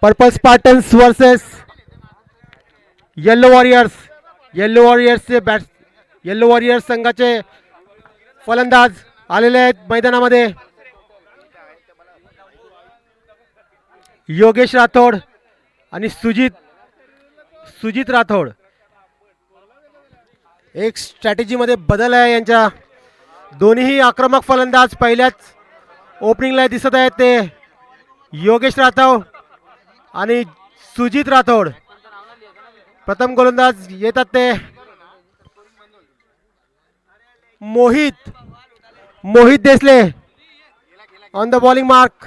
Purple Spartans versus yellow warriors. Yellow warriors संघाचे फलंदाज आलेले आहेत मैदानामध्ये. योगेश राठोड आणि सुजित राठोड. एक स्ट्रॅटेजीमध्ये बदल आहे यांच्या. दोन्हीही आक्रमक फलंदाज पहिल्याच ओपनिंगला दिसत आहेत. ते योगेश राठोड आणि सुजित राठोड. प्रथम गोलंदाज येतात ते Mohit Desale on the bowling mark.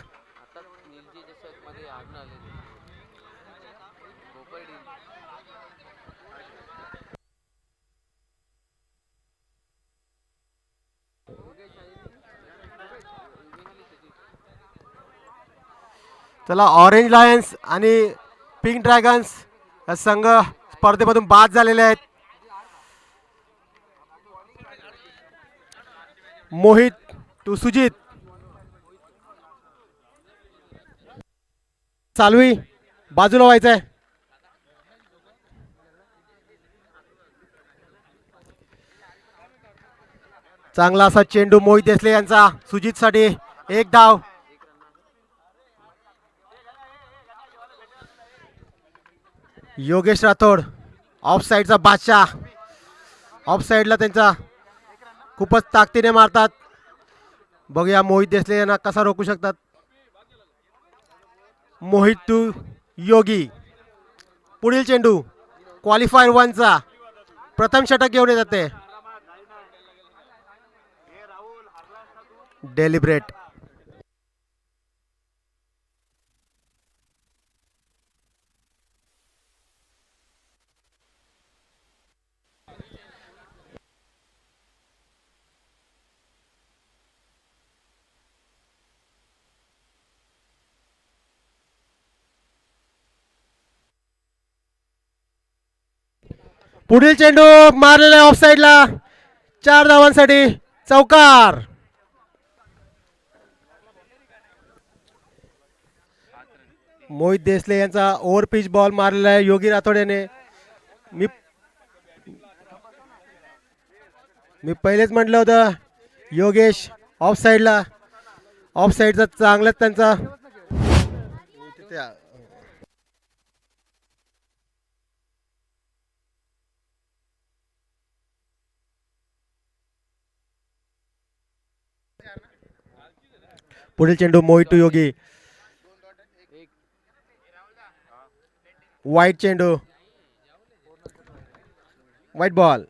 चला, ऑरेंज लायन्स आणि पिंक ड्रॅगन्स या संघ स्पर्धेमधून बाद झालेले आहेत. मोहित टू सुजित. चालवी बाजूला व्हायचंय. चांगला असा चेंडू मोहित देसले यांचा. सुजित साठी एक धाव. योगेश राठोड ऑफ साईडचा बादशाह. ऑफ साईडला त्यांचा खूपच ताकदीने मारतात. बघूया मोहित देसले यांना कसा रोखू शकतात. मोहित टू योगी. पुढील चेंडू क्वालिफायर 1चा प्रथम षटक घेऊन येतात ते. डेलिब्रेट. पुढील चेंडू मारलेला ऑफ साइडला. 4 धावांसाठी चौकार. मोहित देसले यांचा ओव्हर पिच बॉल मारलेला आहे योगी राठोड याने. मी पहिलेच म्हटलं होतं योगेश ऑफ साइडला. ऑफ साइडचा चांगलाच त्यांचा पुढील चेंडू मोहित टू योगी. वाईट चेंडू. Wide ball.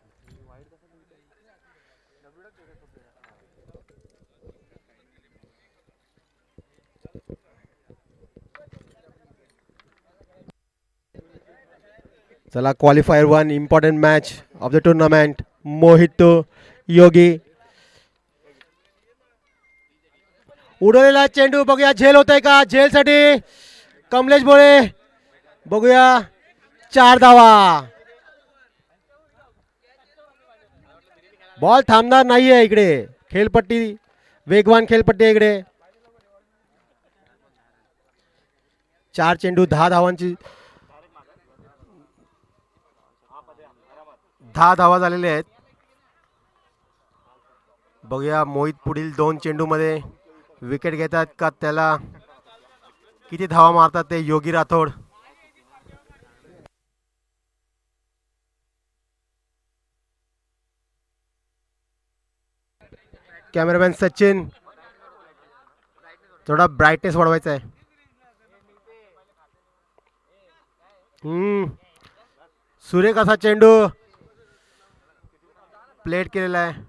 चला, qualifier 1 important match of the tournament. Mohit to Yogi. उडवलेला चेंडू. बघूया झेल होतंय का. झेलसाठी कमलेश भोळे. बघूया 4 धावा. बॉल थांबणार नाहीये इकडे. खेळपट्टी वेगवान खेळपट्टी इकडे. 4 चेंडू 10 धावांची 10 धावा झालेले आहेत. बघूया मोहित पुढील 2 चेंडू मध्ये विकेट घेतात का. त्याला किती धावा मारतात ते योगी राठोड. कॅमेरामॅन सचिन थोडा ब्राईटनेस वाढवायचा आहे. सुरेख असा चेंडू प्लेट केलेला आहे.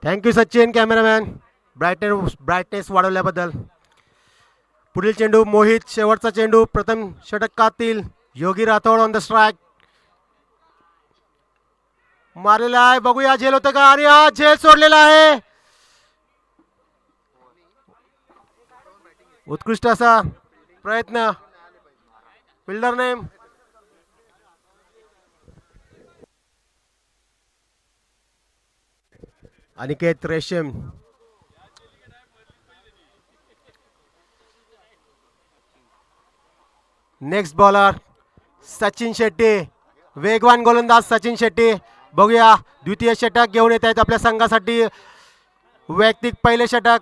थँक्यू सचिन कॅमेरामॅन ब्राईटनेस वाढवल्याबद्दल. पुढील चेंडू मोहित. शेवटचा चेंडू प्रथम षटकातील Yogi Rathod on the strike. मारलेला आहे. बघूया झेल होतं का. आणि हा झेल सोडलेला आहे. उत्कृष्ट असा प्रयत्न फिल्डरने. अनिकेत रेशीम. नेक्स्ट बॉलर सचिन शेट्टी, वेगवान गोलंदाज सचिन शेट्टी. बघूया द्वितीय षटक घेऊन येत आहेत आपल्या संघासाठी. वैयक्तिक पहिले षटक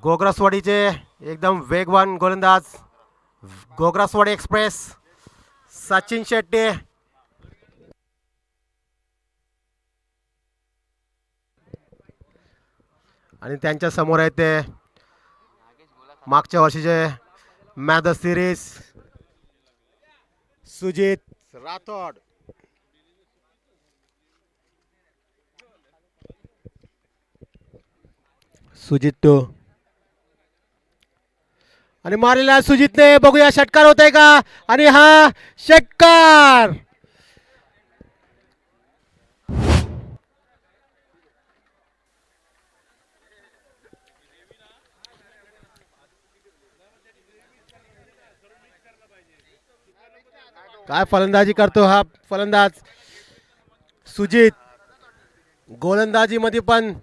गोग्रसवाडीचे एकदम वेगवान गोलंदाज गोग्रसवाडी एक्सप्रेस सचिन शेट्टी. आणि त्यांच्या समोर आहे ते मागच्या वर्षीचे match the series Sujit Rathod. Sujit two आणि मारलेला सुजितने. बघूया षटकार होत आहे का. आणि हा षटकार. काय फलंदाजी करतो हा फलंदाज सुजित. गोलंदाजी मध्ये पण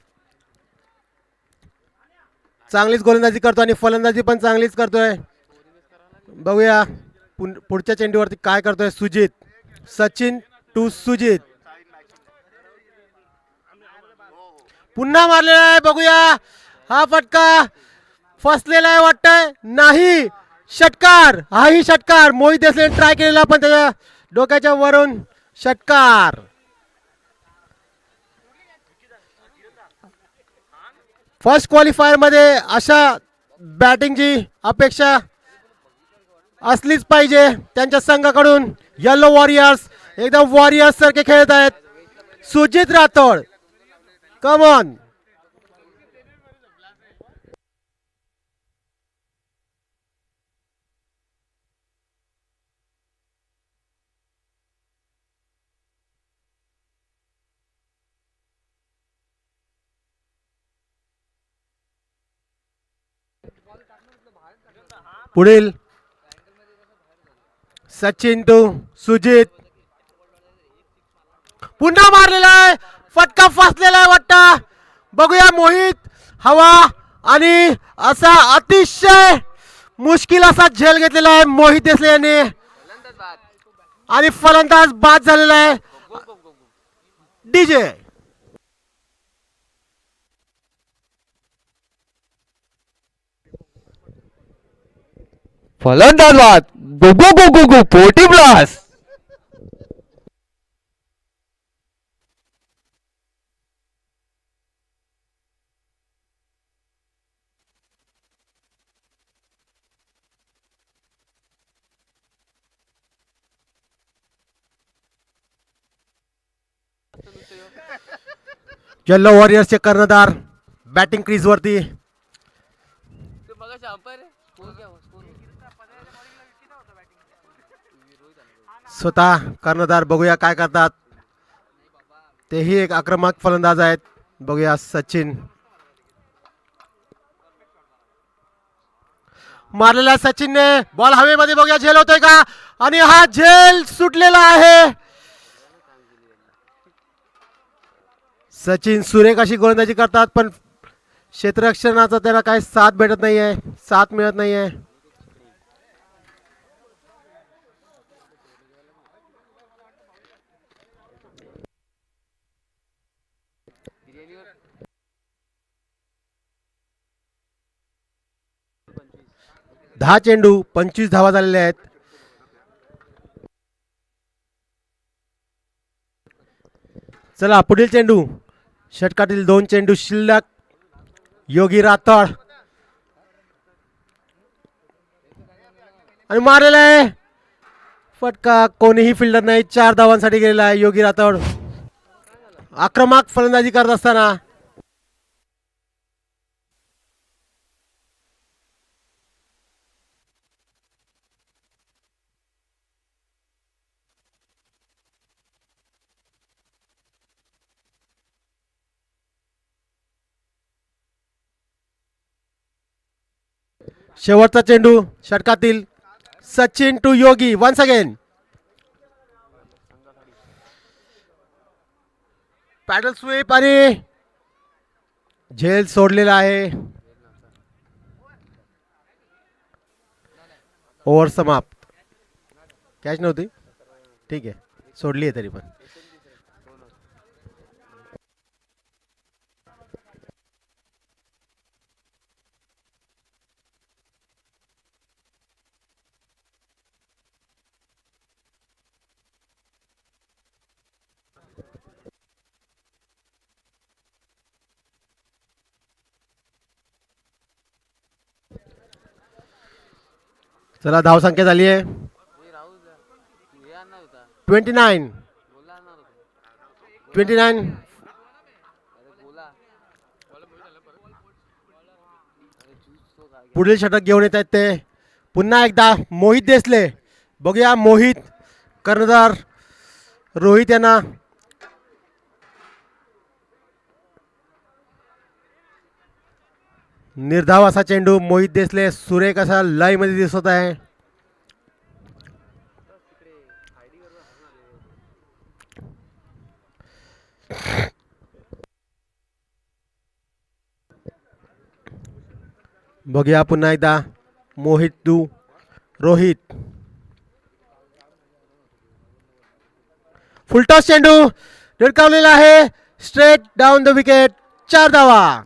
चांगलीच गोलंदाजी करतो आणि फलंदाजी पण चांगलीच करतोय. बघूया पुढच्या चेंडूवरती काय करतोय सुजित. सचिन टू सुजित. पुन्हा मारलेला आहे. बघूया हा फटका फसलेला आहे वाटतंय. नाही षटकार. हाही षटकार. मोहित देसलेने ट्राय केलेला पण त्याच्या डोक्याच्या वरून षटकार. फर्स्ट क्वालिफायर मध्ये अशा बॅटिंगची अपेक्षा असलीच पाहिजे त्यांच्या संघाकडून. येलो वॉरियर्स एकदम वॉरियर्स सारखे खेळत आहेत. Sujit Rathod come on. पुढील सचिन टू सुजित. पुन्हा मारलेला आहे. फटका फसलेला आहे वाटतं. बघूया मोहित हवा आणि असा अतिशय मुश्किल असा झेल घेतलेला आहे मोहित देसले याने आणि फलंदाज बाद झालेला आहे डीजे. फलंदाज बाद. गो गो गो गो गो 40 प्लस. येलो वॉरियर्सचे कर्णधार बॅटिंग क्रीज वरती. स्वतः कर्णधार. बघूया काय करतात. तेही एक आक्रमक फलंदाज आहेत. बघूया सचिन. मारलेला सचिनने बॉल हवेमध्ये. बघूया झेल होतोय का. आणि हा झेल सुटलेला आहे. सचिन सुरेख अशी गोलंदाजी करतात पण क्षेत्ररक्षणाचा त्याला काही साथ भेटत नाहीये. साथ मिळत नाहीये. दहा चेंडू 25 धावा झालेल्या आहेत. चला पुढील चेंडू. षटकातील 2 चेंडू शिल्लक. योगी राठोड आणि मारलेला आहे. फटका. कोणीही फिल्डर नाही. 4 धावांसाठी गेलेला आहे योगी राठोड आक्रमक फलंदाजी करत असताना. शेवटचा चेंडू षटकातील. Sachin to Yogi once again. Paddle sweep आणि झेल सोडलेला आहे. ओव्हर समाप्त. कॅच नव्हती, ठीक आहे, सोडली आहे तरी पण. चला धावसंख्या झाली आहे 29. 29. पुढील षटक घेऊन येत आहेत ते पुन्हा एकदा मोहित देसले. बघूया मोहित, कर्णधार रोहित यांना निर्धाव असा चेंडू. मोहित देसले सुरेख असा लय मध्ये दिसत आहे. बघूया पुन्हा एकदा मोहित टू रोहित. फुलटॉस चेंडू निर्कावलेला आहे. Straight down the wicket. 4 धावा.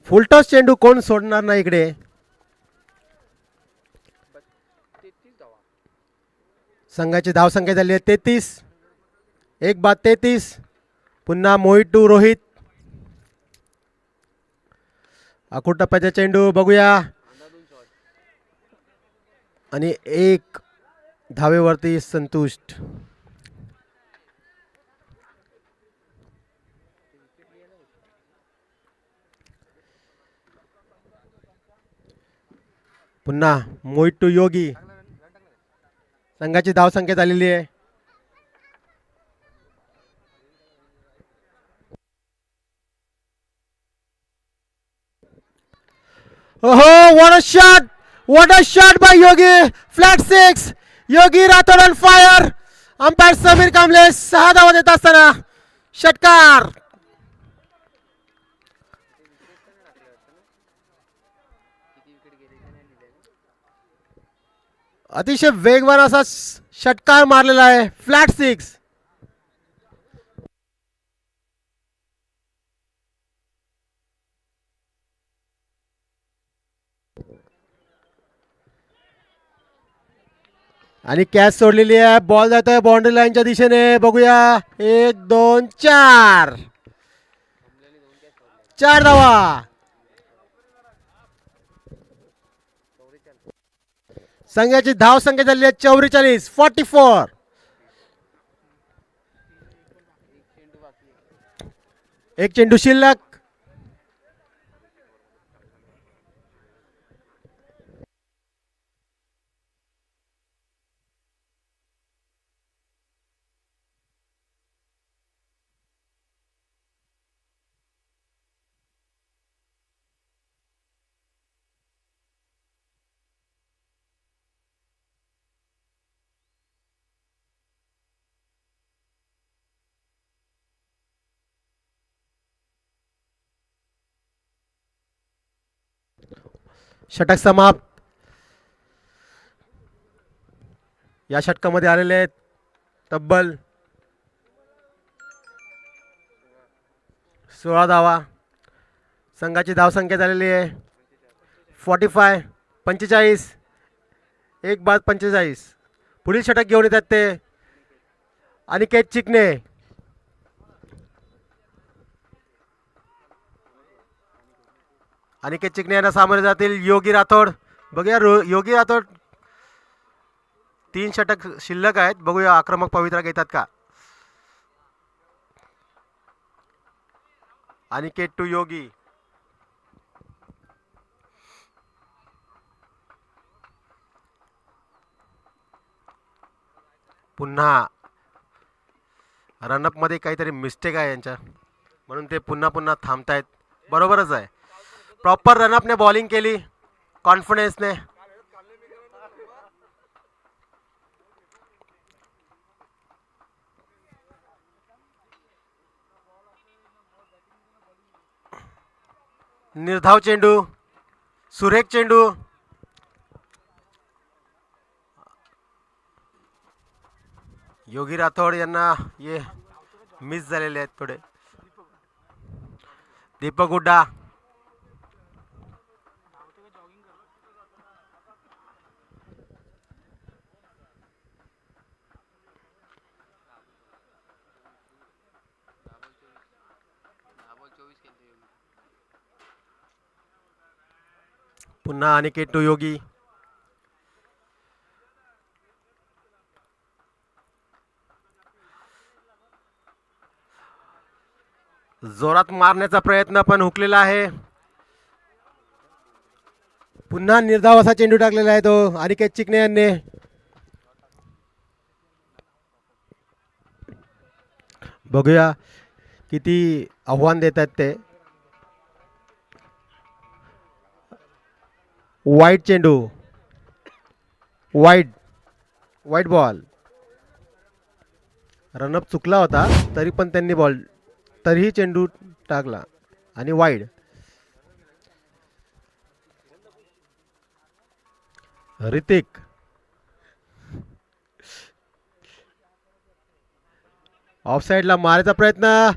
फुलटॉस चेंडू कोण सोडणार नाही इकडे. संघाची धावसंख्या झाली आहे 33. एक बाद 33. पुन्हा मोहित टू रोहित. अकूट टप्प्याचा चेंडू बघूया आणि 1 धावेवरती संतुष्ट. पुन्हा मोहित टू योगी. संघाची धावसंख्या झालेली आहे ओहो. What a shot by Yogi. Flat 6. Yogi Rathod on fire. Umpire Sameer Kamble 6 धावा देत असताना षटकार. अतिशय वेगवान असा षटकार मारलेला आहे. फ्लॅट 6. आणि कॅच सोडलेली आहे. बॉल जात आहे बाउंड्री लाईनच्या दिशेने. बघूया 1 2 4. 4 धावा. संघाची धाव संख्या झाली आहे 44. 44. एक चेंडू शिल्लक. षटक समाप्त. या षटकामध्ये आलेले आहेत तब्बल 16 धावा. संघाची धावसंख्या झालेली आहे 45. 45. एक बाद 45. पुढील षटक घेऊन येतात ते अनिकेत चिकणे. अनिकेत चिकणे यांना सामोरे जातील योगी राठोड. बघूया योगी राठोड 3 षटक शिल्लक आहेत. बघूया आक्रमक पवित्रा घेतात का. अनिकेत टू योगी. पुन्हा रनअप मध्ये काहीतरी मिस्टेक आहे यांच्या, म्हणून ते पुन्हा पुन्हा थांबतायत. बरोबरच आहे. प्रॉपर रनअपने बॉलिंग केली कॉन्फिडन्सने. निर्धाव चेंडू, सुरेख चेंडू. योगी राठोड यांना ये मिस झालेले आहेत थोडे. दीपक हुड्डा, पुन्हा अनिकेत टू योगी. जोरात मारण्याचा प्रयत्न पण हुकलेला आहे. पुन्हा निर्धाव असा चेंडू टाकलेला आहे तो अनिकेत चिकणे यांनी. बघूया किती आव्हान देत आहेत ते. वाईट चेंडू, वाईट बॉल. रनअप चुकला होता तरी पण त्यांनी तरीही चेंडू टाकला आणि वाईड. ऋतिक, ऑफ साइडला मारायचा प्रयत्न.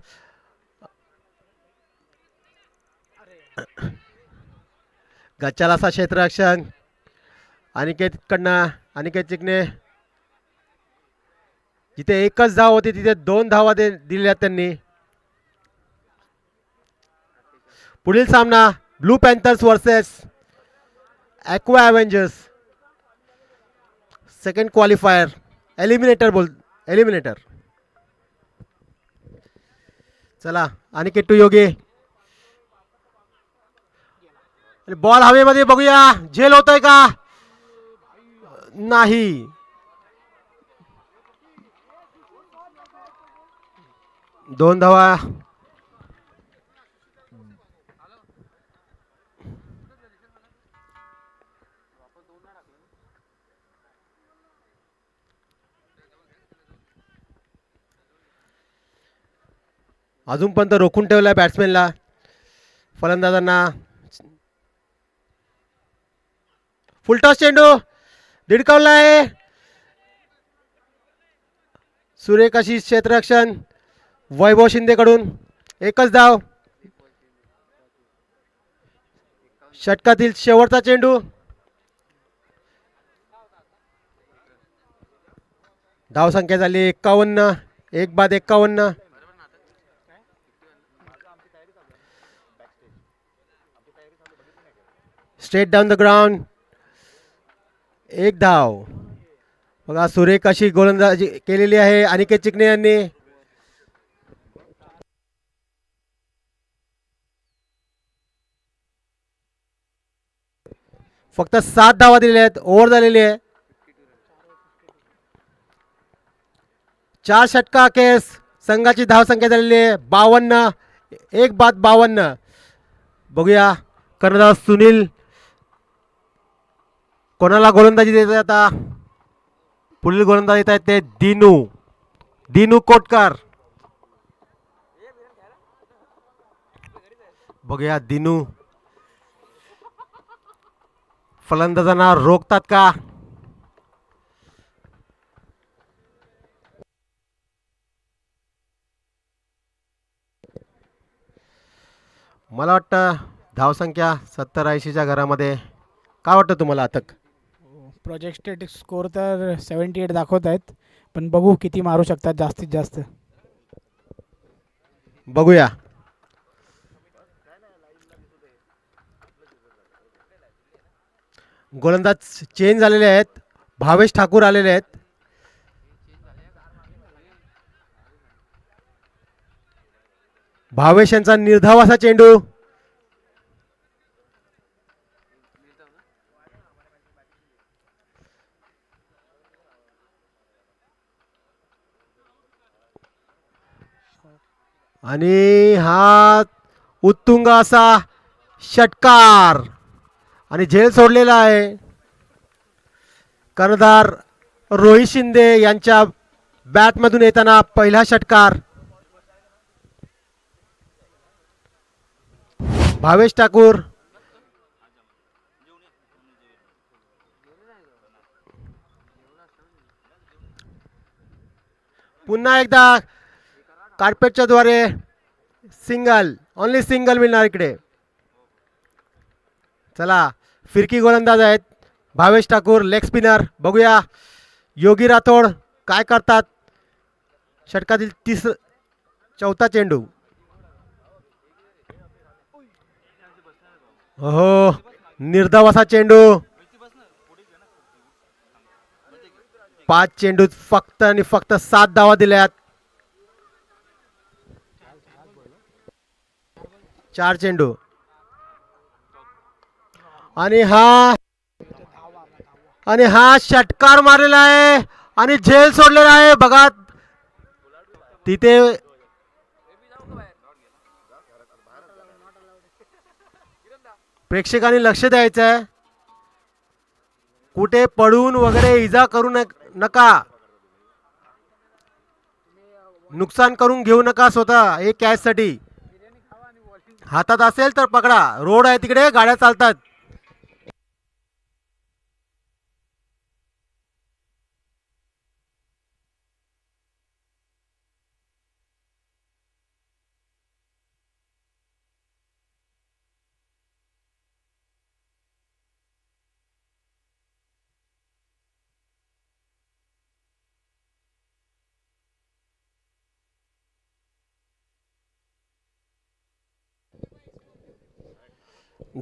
गच्चाला असा क्षेत्ररक्षण अनिकेत चिकणे. जिथे एकच धाव होती तिथे 2 धावा दिल्या त्यांनी. पुढील सामना blue panthers versus aqua Avengers. Second qualifier eliminator. चला अनिकेत टू योगी. बॉल हवेमध्ये, बघूया झेल होतोय का नाही. दोन धावा. अजूनपर्यंत रोखून ठेवलाय बॅट्समॅनला, फलंदाजांना. फुलटॉस चेंडू धिडकावला आहे. सुरेख अशी क्षेत्ररक्षण वैभव शिंदेकडून. एकच धाव. षटकातील शेवटचा चेंडू. धावसंख्या झाली 51. 1 बाद 51. Straight down the ground. 1 धाव. बघा सुरेख अशी गोलंदाजी केलेली आहे अनिकेत चिकणे यांनी. फक्त 7 धावा दिलेल्या आहेत. ओव्हर झालेली आहे. 4 षटका केस. संघाची धावसंख्या झालेली आहे 52. 1 बाद 52. बघूया कर्णधार सुनील कोणाला गोलंदाजी देत आहेत आता. पुढील गोलंदाज येत आहेत ते दिनू कोटकर. बघूया दिनू फलंदाजांना रोखतात का. मला वाटतं धावसंख्या 70-80च्या घरामध्ये. काय वाटतं तुम्हाला अतक. प्रोजेक्टेड स्कोर तर 78 दाखवत आहेत, पण बघू किती मारू शकतात जास्तीत जास्त. बघूया. गोलंदाज चेंज झालेले आहेत. भावेश ठाकूर आलेले आहेत. भावेश यांचा निर्धाव असा चेंडू. आणि हा उत्तुंग असा षटकार आणि झेल सोडलेला आहे. कर्णधार रोहित शिंदे यांच्या बॅटमधून येताना पहिला षटकार. भावेश ठाकूर, पुन्हा एकदा कार्पेटच्या द्वारे सिंगल, ओनली सिंगल मिळणार इकडे. चला फिरकी गोलंदाज आहेत भावेश ठाकूर, लेग स्पिनर. बघूया योगी राठोड काय करतात. षटकातील चौथा चेंडू. हो, निर्धाव असा चेंडू. 5 चेंडूत फक्त आणि फक्त 7 धावा दिल्यात. 4 चेंडू आणि हा षटकार मारलेला आहे आणि झेल सोडलेला आहे. बघा तिथे प्रेक्षकांनी लक्ष द्यायचं आहे. कुठे पडून वगैरे इजा करू नका, नुकसान करून घेऊ नका स्वतः. एक कॅच साठी हातात असेल तर पकडा. रोड आहे तिकडे, गाड्या चालतात.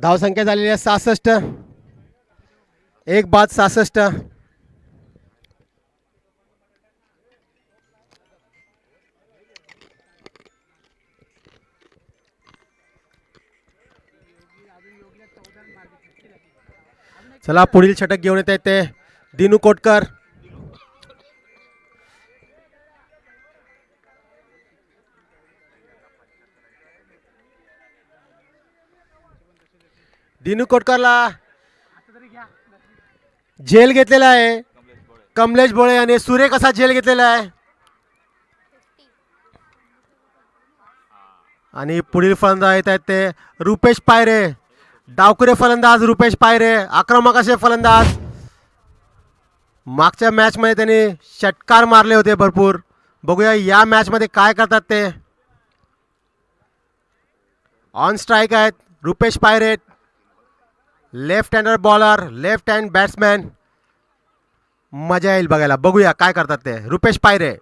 धावसंख्या झालेली आहे 66. एक बाद 66. चला पुढील षटक घेऊन येत आहेत ते दिनू कोटकर. दिनू कोटकरला झेल घेतलेला आहे कमलेश भोळे आणि सुरेख असा झेल घेतलेला आहे. आणि पुढील फलंदाज येत आहेत ते रुपेश पायरे. डावकुरे फलंदाज रुपेश पायरे, आक्रमक असे फलंदाज. मागच्या मॅच मध्ये त्यांनी षटकार मारले होते भरपूर. बघूया या मॅच मध्ये काय करतात ते. ऑन स्ट्राइक आहेत रुपेश पायरे, left हँडर bowler, left hand batsman. मजा येईल बघायला. बघूया काय करतात ते रुपेश पायरे.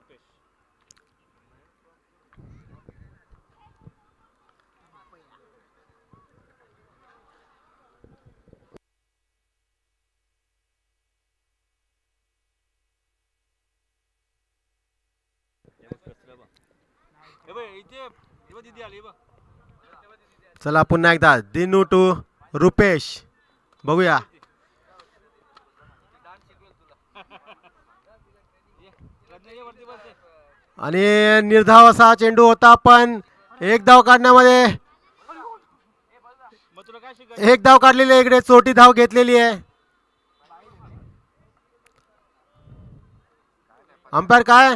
चला पुन्हा एकदा दिनू टू रुपेश. बघूया आणि निर्धाव असा चेंडू होता पण एक धाव काढण्यामध्ये एक धाव काढलेली आहे. इकडे चोटी धाव घेतलेली आहे. अंपायर काय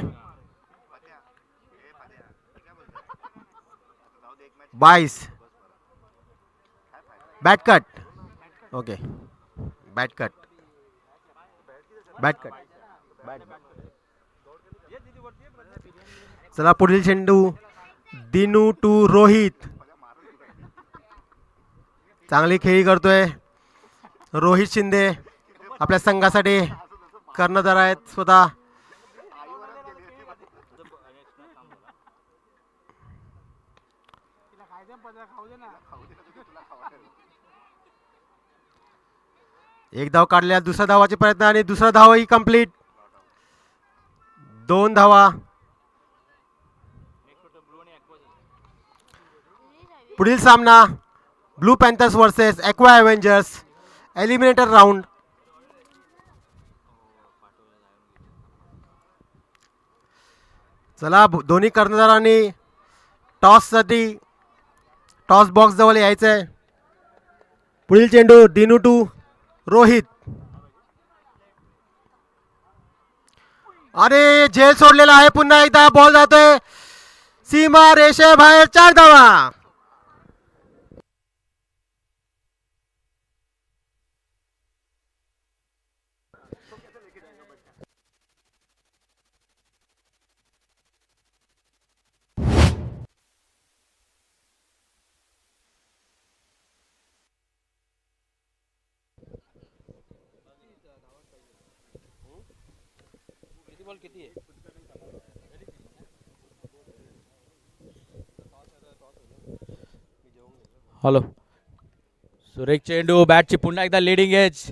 22 bat cut. Okay bat cut bat cut. चला पुढील चेंडू दिनू टू रोहित. चांगली खेळी करतोय रोहित शिंदे. आपल्या संघासाठी कर्णधार आहेत स्वतः. एक धाव काढल्या, दुसरा धावाचे प्रयत्न आणि दुसरा धावही कंप्लीट. 2 धावा. पुढील सामना blue panthers versus aqua Avengers eliminator round. चला दोन्ही कर्णधारांनी टॉससाठी टॉस बॉक्स जवळ यायचं आहे. पुढील चेंडू दिनू टू रोहित. अरे झेल सोडलेला आहे. पुन्हा एकदा बॉल जातोय सीमा रेषेबाहेर. 4 धावा. हॅलो सुरेख चेंडू बॅटची पुन्हा एकदा लिडिंग एज.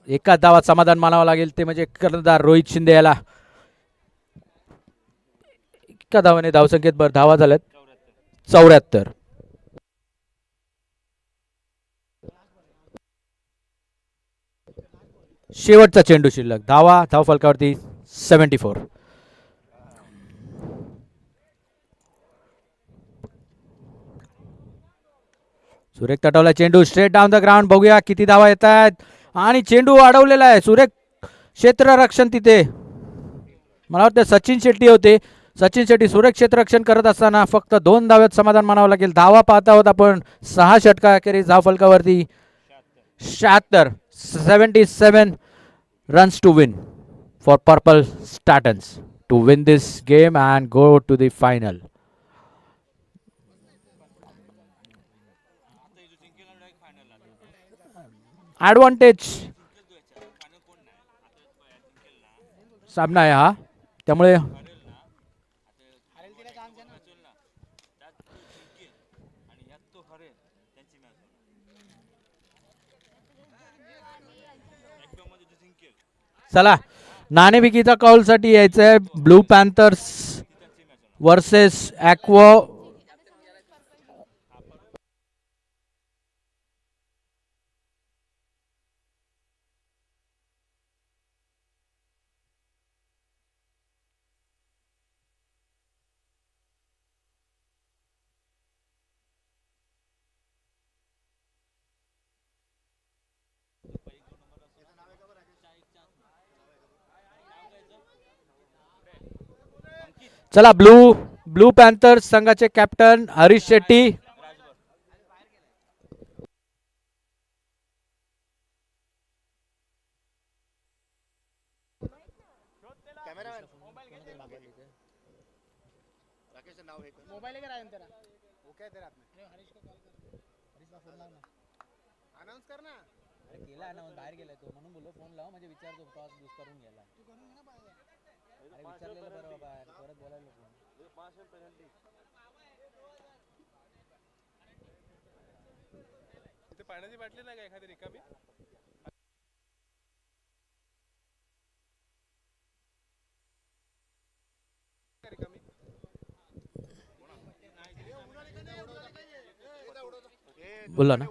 एका धावात समाधान मानावं लागेल ते म्हणजे कर्णधार रोहित शिंदे याला. एका धावाने धावसंख्येत धावा झाल्यात 74. शेवटचा चेंडू शिल्लक. धाव फलकावरती 74. सुरेख तटवला चेंडू स्ट्रेट डाऊन द ग्राउंड. बघूया किती धावा येत आहेत. आणि चेंडू अडवलेला आहे. सुरेख क्षेत्ररक्षण तिथे. मला वाटतं सचिन शेट्टी होते. सचिन शेट्टी सुरेख क्षेत्ररक्षण करत असताना फक्त 2 धाव्यात समाधान मानावं लागेल. धावा पाहता आहोत आपण 6 षटका अखेरीस धाव फलकावरती 77 runs to win for Purple Statons to win this game and go to the final. Advantage सामना आहे हा, त्यामुळे चला नाणेफेकीचा कॉल साठी यायचंय. Blue panthers versus aqua. चला ब्लू पॅन्थर्स संघाचे कॅप्टन हरीश शेट्टी. बाहेर गेलाय तो म्हणून बोललो फोन लाव म्हणजे विचारतो टॉस बुक करून गेला. विचारलेलं बरं बाबा परत बोलायला नको. इथे पाण्याची बाटली नाही का एखादी रिकामी? बोला ना.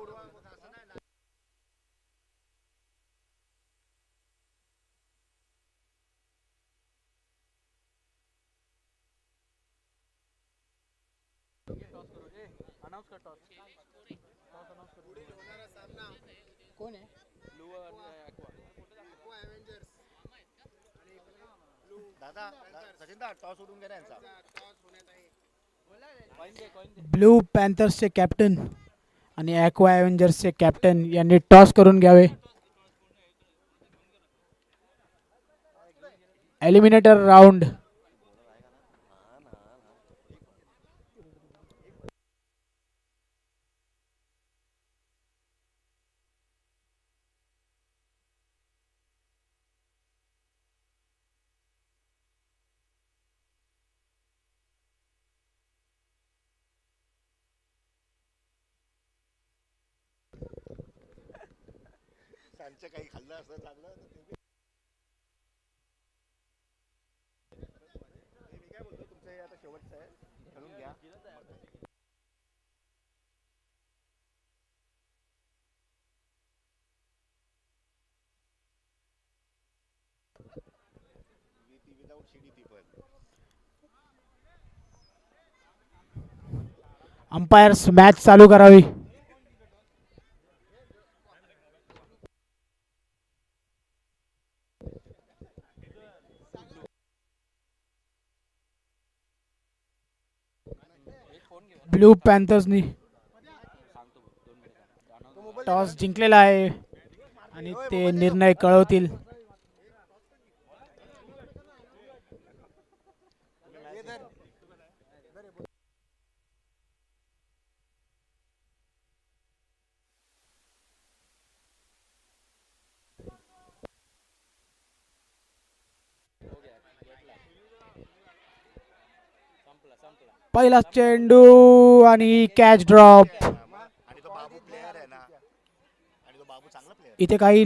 कोण आहे? ब्लू पॅन्थर्सचे कॅप्टन आणि ॲक्वा ॲव्हेंजर्सचे कॅप्टन यांनी टॉस करून घ्यावे. Eliminator round. काही खाल्लं असं चांगलं मी काय बोलतो तुमचं हे आता शेवटचं आहे घालून घ्या. विदाउट शिडी ती पण. अंपायर्स मॅच चालू करावी. ब्लू पॅन्थर्सनी टॉस जिंकलेला आहे आणि ते निर्णय कळवतील. पहिला चेंडू आणि कॅच ड्रॉप. आणि तो बाबू प्लेअर आहे ना, आणि तो बाबू चांगला प्लेअर. इथे काही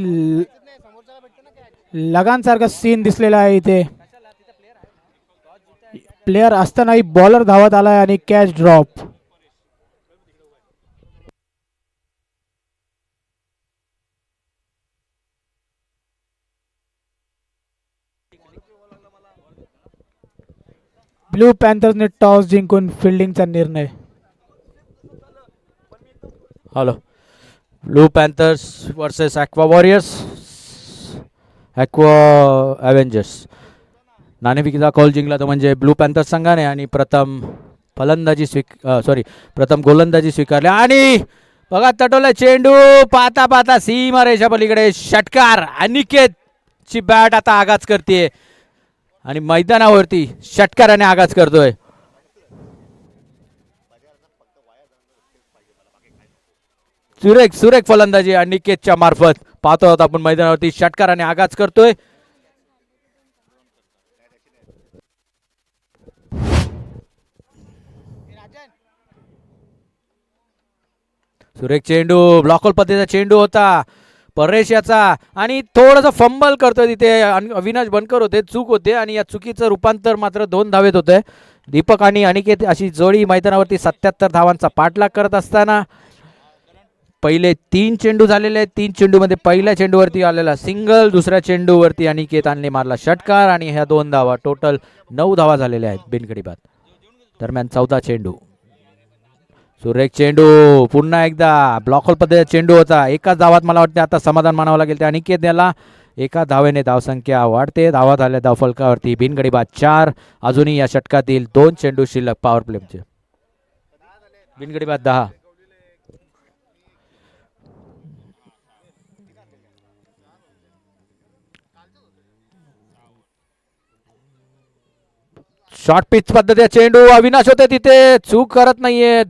लगानसारखा सीन दिसलेला आहे. इथे प्लेअर असतानाही बॉलर धावत आलाय आणि कॅच ड्रॉप. ब्लू पॅन्थर्सने टॉस जिंकून फिल्डिंगचा निर्णय. Hello, blue panthers versus aqua warriors, aqua avengers. नाणेफेकीचा कॉल जिंकला तो म्हणजे ब्लू पॅन्थर्स संघाने आणि प्रथम गोलंदाजी स्वीकारली. आणि बघा तटवला चेंडू, पाहता पाहता सीमा रेषा पलीकडे षटकार. अनिकेतची बॅट आता आगाज करते आणि मैदानावरती षटकाराने आगाज करतोय. सुरेख फलंदाजी अनिकेतच्या मार्फत पाहतो आहोत आपण मैदानावरती षटकाराने आगाज करतोय. सुरेख चेंडू, ब्लॉकहोल पद्धतीचा चेंडू होता परेश याचा आणि थोडंसं फंबल करतोय तिथे अविनाश बनकर होते, चूक होते आणि या चुकीचं रूपांतर मात्र 2 धावेत होते. दीपक आणि अनिकेत अशी जोडी मैदानावरती 77 धावांचा पाठलाग करत असताना पहिले 3 चेंडू झालेले आहेत. 3 चेंडूमध्ये पहिल्या चेंडूवरती आलेला सिंगल, दुसऱ्या चेंडूवरती अनिकेतांनी मारला षटकार आणि ह्या 2 धावा, टोटल 9 धावा झालेल्या आहेत बिनगडी बाद. दरम्यान 14 चेंडू. सुरेख चेंडू, पुन्हा एकदा ब्लॉकहोल पद्धतीचा चेंडू होता. एकाच धावात मला वाटते आता समाधान मानावं लागेल ते अनिकेत याला. एका धावेने धावसंख्या वाढते. धावा झाल्या धावफलकावरती बिनगडी बाद 4. अजूनही या षटकातील 2 चेंडू शिल्लक पॉवर प्लेचे. बिनगडी बाद 10. शॉर्ट पिच पद्धतीचा चेंडू, अविनाश होते तिथे, चूक करत नाहीयेत.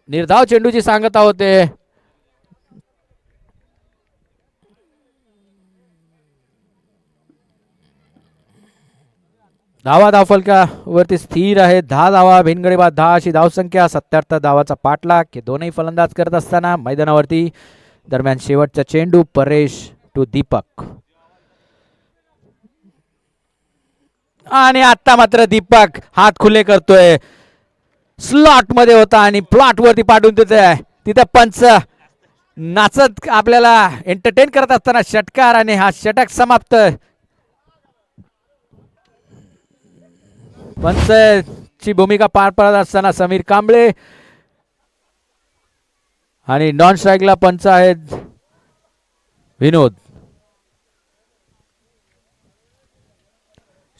निर्धाव चेंडूची सांगता होते. धावा धावफलकावरती स्थिर आहे. 10 धावा, बिनगडी बाद 10 अशी धावसंख्या. 77 धावाचा पाठलाग हे दोनही फलंदाज करत असताना मैदानावरती. दरम्यान शेवटचा चेंडू परेश टू दीपक आणि आता मात्र दीपक हात खुले करतोय. स्लॉट मध्ये होता आणि प्लॉट वरती पाठवून देतोय. तिथे पंच नाचत आपल्याला एंटरटेन करत असताना षटकार आणि हा षटक समाप्त. पंचची भूमिका पार पडत असताना समीर कांबळे आणि नॉन स्ट्राईकला पंच आहेत विनोद.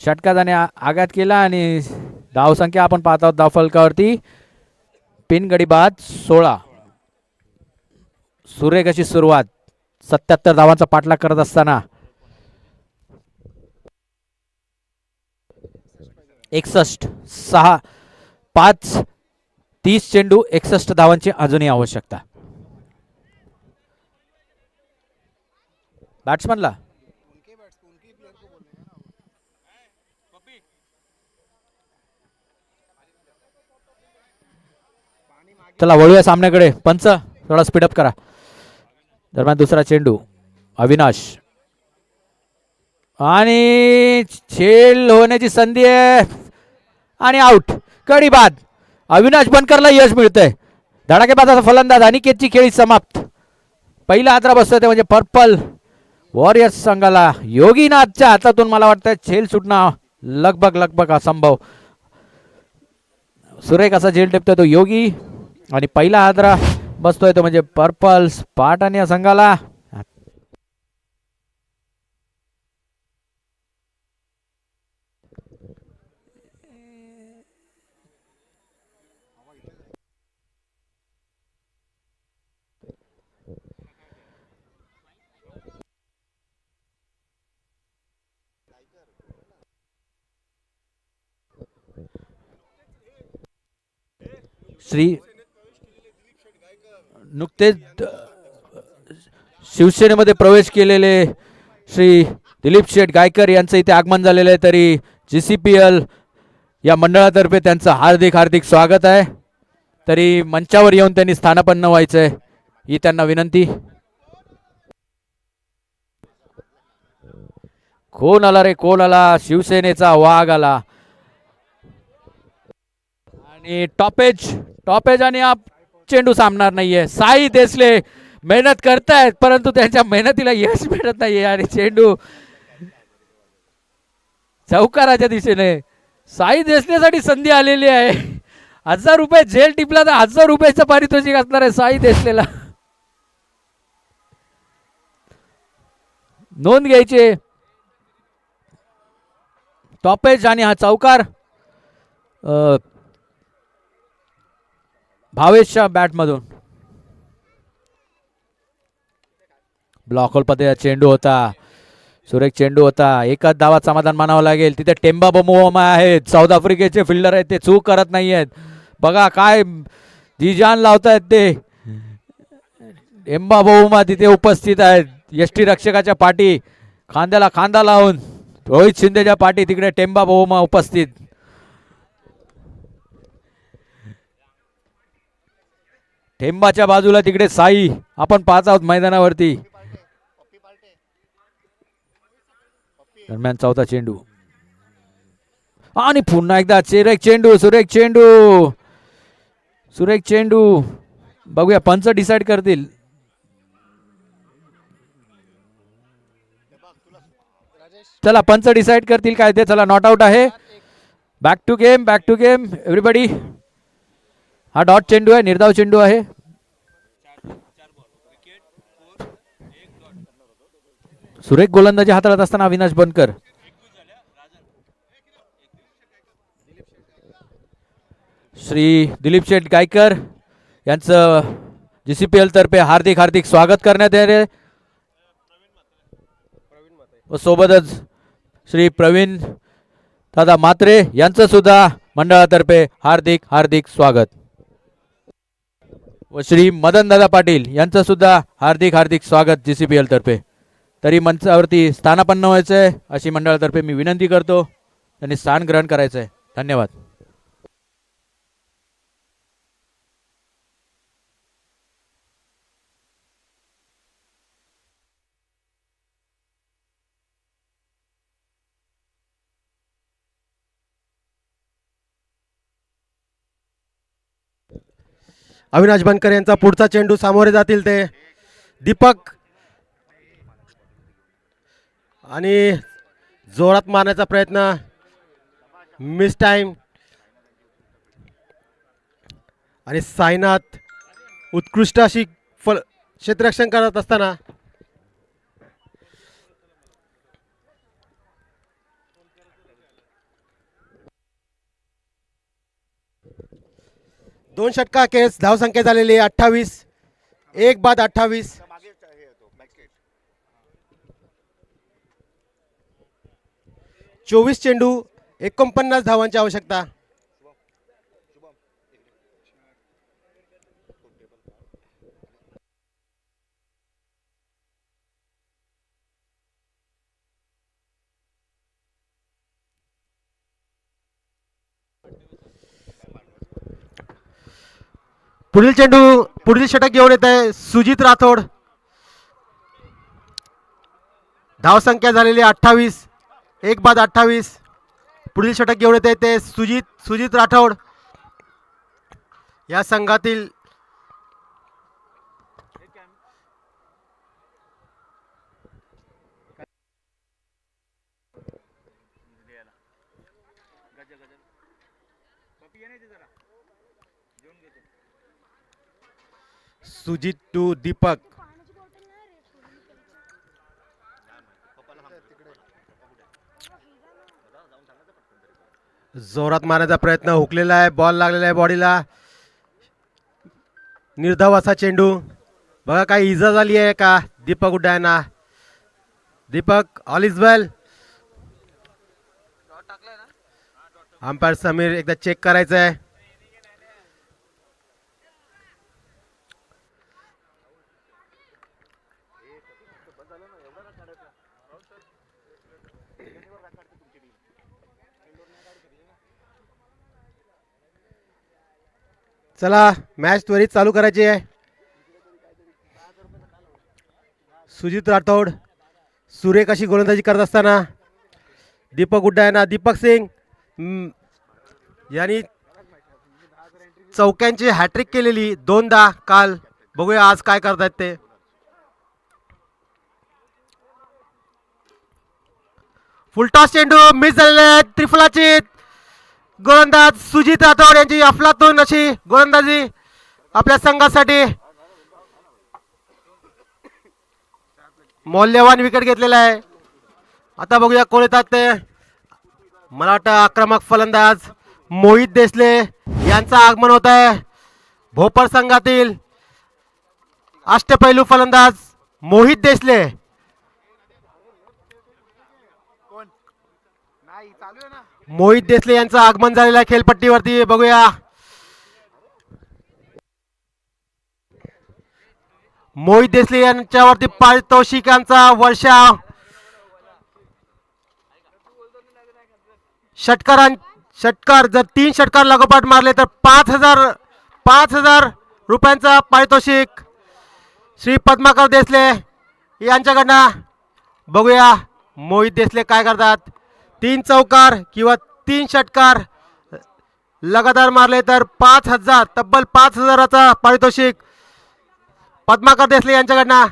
षटकाने आघात केला आणि धावसंख्या आपण पाहत आहोत धावफलकावरती बिनगडी बाद 16. सुरेख अशी सुरुवात 77 धावांचा पाठलाग करत असताना 61 6 5 30 चेंडू 61 धावांची अजूनही आवश्यकता. बॅट्समनला चला वळूया सामन्याकडे. पंच थोडा स्पीडअप करा. दरम्यान दुसरा चेंडू अविनाश आणि खेळ होण्याची संधी आहे आणि आउट. कडी बाद. अविनाश बनकरला यश मिळतंय. धडाकेबाजाचा फलंदाज अनिकेतची खेळी समाप्त. पहिला हादरा बसतोय ते म्हणजे पर्पल वॉरियर्स संघाला. योगीनाथच्या हातातून मला वाटतं झेल सुटणं लगभग असंभव. सुरेख असा झेल टिपतोय तो योगी आणि पहिला हादरा बसतोय तो म्हणजे पर्पल स्पार्टन या संघाला. श्री नुकतेच शिवसेनेमध्ये प्रवेश केलेले श्री दिलीप शेठ गायकर यांचं इथे आगमन झालेलं आहे. तरी GCPL या मंडळातर्फे त्यांचं हार्दिक हार्दिक स्वागत आहे. तरी मंचावर येऊन त्यांनी स्थानापन्न व्हायचंय ही त्यांना विनंती. कोण आला रे, कोण आला? शिवसेनेचा वाघ आला. आणि टॉपेज आणि चेंडू सामणार नाहीये. साई देसले मेहनत करतायत परंतु त्यांच्या मेहनतीला यश मिळत नाहीये आणि चेंडू चौकाराच्या दिशेने. साई देसलेसाठी संधी आलेली आहे. 1000 रुपये झेल टिपला तर 1000 रुपयाचं पारितोषिक असणार आहे साई देसलेला. नोंद घ्यायचे. टॉपेज आणि हा चौकार भावेशच्या बॅटमधून. ब्लॉक होल मध्ये चेंडू होता. सुरेख चेंडू होता. एकच धावात समाधान मानावं लागेल. तिथे टेम्बा बमोमा आहेत, साऊथ आफ्रिकेचे फिल्डर आहेत, ते चूक करत नाही आहेत. बघा काय जी जान लावतायत ते. टेम्बा बमोमा तिथे उपस्थित आहेत. यष्टी रक्षकाच्या पाठी खांद्याला खांदा लावून रोहित शिंदेच्या पाठी तिकडे टेम्बा बमोमा उपस्थित. टेम्बाच्या बाजूला तिकडे साई. आपण पाहत आहोत मैदानावरती. दरम्यान चौथा चेंडू आणि पुन्हा एकदा सुरेख चेंडू. बघूया पंच डिसाइड करतील. चला पंच डिसाइड करतील काय ते. चला नॉट आउट आहे. Back to game everybody. हा डॉट चेंडू आहे, निर्धाव चेंडू आहे. सुरेख गोलंदाजी हाताळत असताना अविनाश बनकर. श्री दिलीप शेठ गायकर यांचं GCPL तर्फे हार्दिक हार्दिक स्वागत करण्यात येते. व सोबतच श्री प्रवीण दादा मात्रे यांचं सुद्धा मंडळातर्फे हार्दिक हार्दिक स्वागत. व श्री मदन दादा पाटील यांचं सुद्धा हार्दिक हार्दिक स्वागत GCPL तर्फे. तरी मंचावरती स्थानापन्न व्हायचंय अशी मंडळातर्फे मी विनंती करतो. त्यांनी स्थान ग्रहण करायचंय. धन्यवाद. अविनाश बनकर यांचा पुढचा चेंडू सामोरे जातील ते दीपक. आणि जोरात मारण्याचा प्रयत्न. Miss time. आणि साईनाथ उत्कृष्ट अशी क्षेत्ररक्षण करत असताना दोन षटका केस. धावसंख्या झालेली 28. एक बाद 28. 24 चेंडू 49 धावांची आवश्यकता. पुढील षटक घेऊन येत आहे सुजित राठोड. धावसंख्या झालेली 28. एक बाद 28. पुढील षटक घेऊन येते ते सुजित राठोड या संघातील सुजित टू दीपक. जोरात मारण्याचा प्रयत्न. हुकलेला आहे. बॉल लागलेला आहे बॉडीला. निर्धाव असा चेंडू. बघा काही इजा झाली आहे का दीपक उड्डायना. Deepak all is well. Umpire Samir एकदा चेक करायचं आहे. चला मॅच त्वरित चालू करायची आहे. सुजित राठोड सुरेख अशी गोलंदाजी करत असताना दीपक हुड्डा यांना दीपक सिंग यांनी चौक्यांची हॅट्रिक केलेली 2दा काल. बघूया आज काय करतायत ते. फुलटॉस चेंडू मिस झालेले त्रिफलाची गोलंदाज सुजित राठोड यांची अफलातून अशी गोलंदाजी आपल्या संघासाठी. मौल्यवान विकेट घेतलेला आहे. आता बघूया कोण येतात ते. मला वाटतं आक्रमक फलंदाज मोहित देसले यांचं आगमन होत आहे. भोपर संघातील अष्टपैलू फलंदाज मोहित देसले. नाही चालू आहे ना. मोहित देसले यांचं आगमन झालेलं आहे खेळपट्टीवरती. बघूया मोहित देसले यांच्यावरती पारितोषिकांचा वर्षाव. षटकार जर 3 षटकार लागोपाठ मारले तर 5,000 रुपयांचा पारितोषिक श्री पद्माकर देसले यांच्याकडनं. बघूया मोहित देसले काय करतात. 3 चौकार किंवा 3 षटकार लगातार मारले तर 5,000 तब्बल 5,000चा पारितोषिक पद्माकर देसले यांच्याकडनं.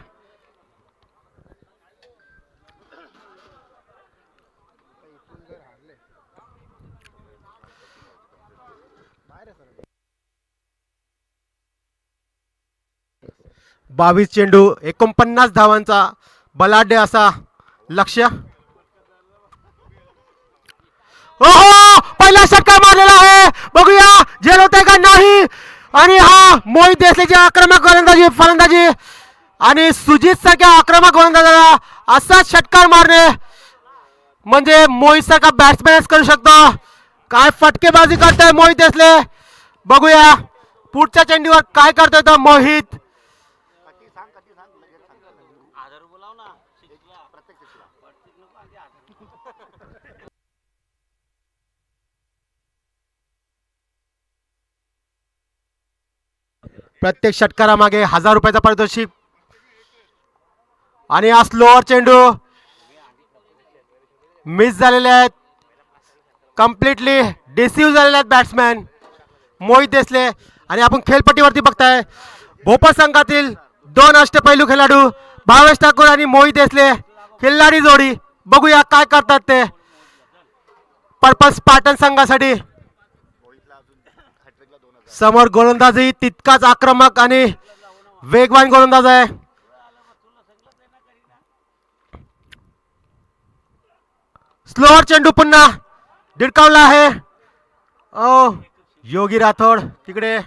बावीस चेंडू 49 धावांचा बलाढ्य असा लक्ष्य. ओहो पहिला षटकार मारलेला आहे. बघूया झेल होते का नाही. आणि हा मोहित देसलेची आक्रमक फलंदाजी आणि सुजित सारख्या आक्रमक गोलंदाजाला असा षटकार मारणे म्हणजे मोहित सारखा बॅट्समॅनच करू शकतो. काय फटकेबाजी करतोय मोहित देसले. बघूया पुढच्या चेंडूवर काय करतोय तो मोहित. कधी सांग लगेच सांग. आधार बोलाव ना. प्रत्येक शिकला. प्रत्येक षटकारामागे 1,000 रुपयाचा पारितोषिक. आणि हा स्लोअर चेंडू मिस झालेले आहेत. कम्प्लिटली डिसिव्ह झालेले आहेत बॅट्समॅन मोहित देसले. आणि आपण खेळपट्टीवरती बघताय भोपर संघातील 2 अष्टपैलू खेळाडू भावेश ठाकूर आणि मोहित देसले खिल्लाडी जोडी. बघूया काय करतात ते पर्पल स्पार्टन संघासाठी. समोर गोलंदाजही तितकाच आक्रमक आणि वेगवान गोलंदाज आहे. स्लोअर चेंडू पुन्हा डिडकावला आहे. ओ योगी राठोड तिकडे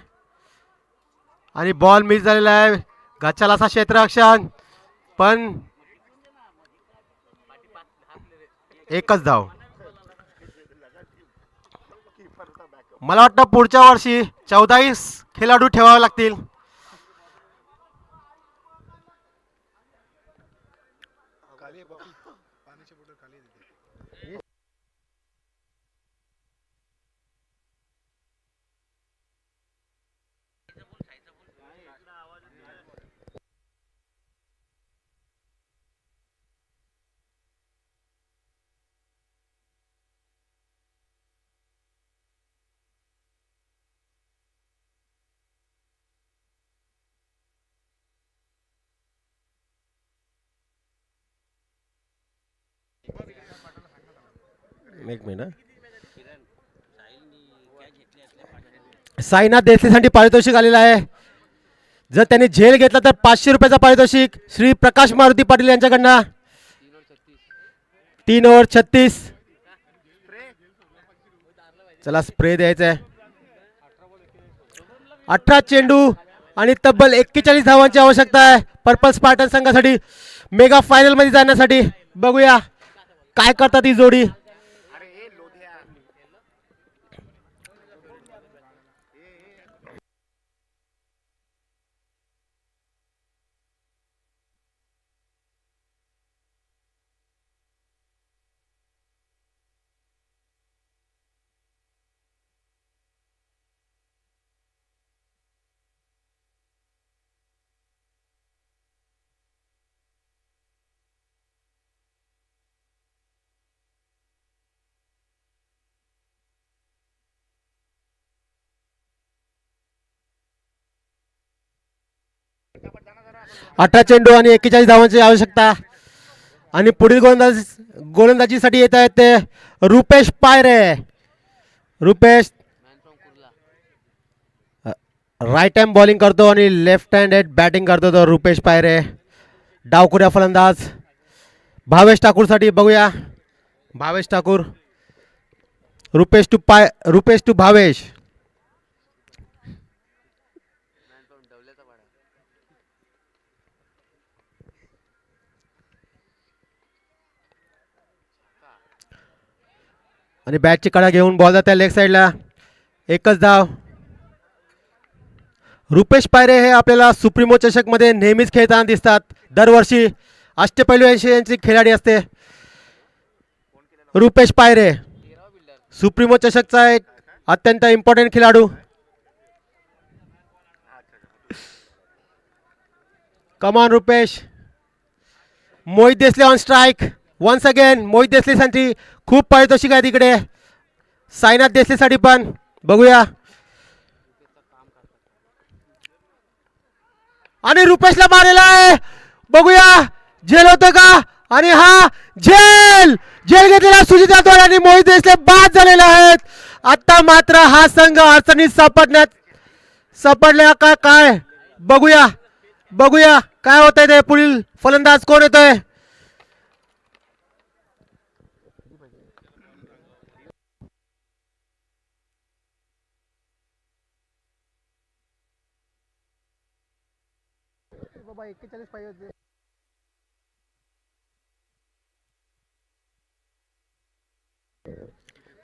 आणि बॉल मिस झालेला आहे. गच्चाला असा क्षेत्ररक्षण पण एकच धाव. मला वाटतं पुढच्या वर्षी 14 खेळाडू ठेवावे लागतील. एक मिनिट. साईनाथ देसलेसाठी पारितोषिक आलेलं आहे. जर त्यांनी झेल घेतला तर 500 रुपयाचा पारितोषिक श्री प्रकाश मारुती पाटील यांच्याकडनं. 3 ओव्हर 36. चला स्प्रे द्यायचा आहे. 18 चेंडू आणि तब्बल 41 धावांची आवश्यकता आहे पर्पल स्पार्टन संघासाठी मेगा फायनल मध्ये जाण्यासाठी. बघूया काय करतात ही जोडी. 18 चेंडू आणि 41 धावांची आवश्यकता. आणि पुढील गोलंदाजीसाठी येत आहेत ते रुपेश पायरे. रुपेश राईट हँड बॉलिंग करतो आणि लेफ्ट हँड बॅटिंग करतो तो रुपेश पायरे. डावखुऱ्या फलंदाज भावेश ठाकूरसाठी बघूया. भावेश ठाकूर, रुपेश टू भावेश. आणि बॅटची कडा घेऊन बॉल जात आहे लेग साईडला. एकच धाव. रुपेश पायरे हे आपल्याला सुप्रीमो चषकमध्ये नेहमीच खेळताना दिसतात. दरवर्षी अष्टपैलू यांची खेळाडी असते रुपेश पायरे. सुप्रीमो चषकचा एक अत्यंत इम्पॉर्टंट खेळाडू. Come on Rupesh. Mohit Desale on strike once again. Mohit देसलेसाठी खूप पारितोषिक आहे तिकडे. साईनाथ देसलेसाठी पण बघूया. आणि रुपेशला मारलेला आहे. बघूया झेल होतं का. आणि हा झेल घेतलेला सुजित राठोड आणि मोहित देसले बाद झालेले आहेत. आता मात्र हा संघ अडचणीत सापडल्या का काय बघूया काय होतंय ते. पुढील फलंदाज कोण येतोय.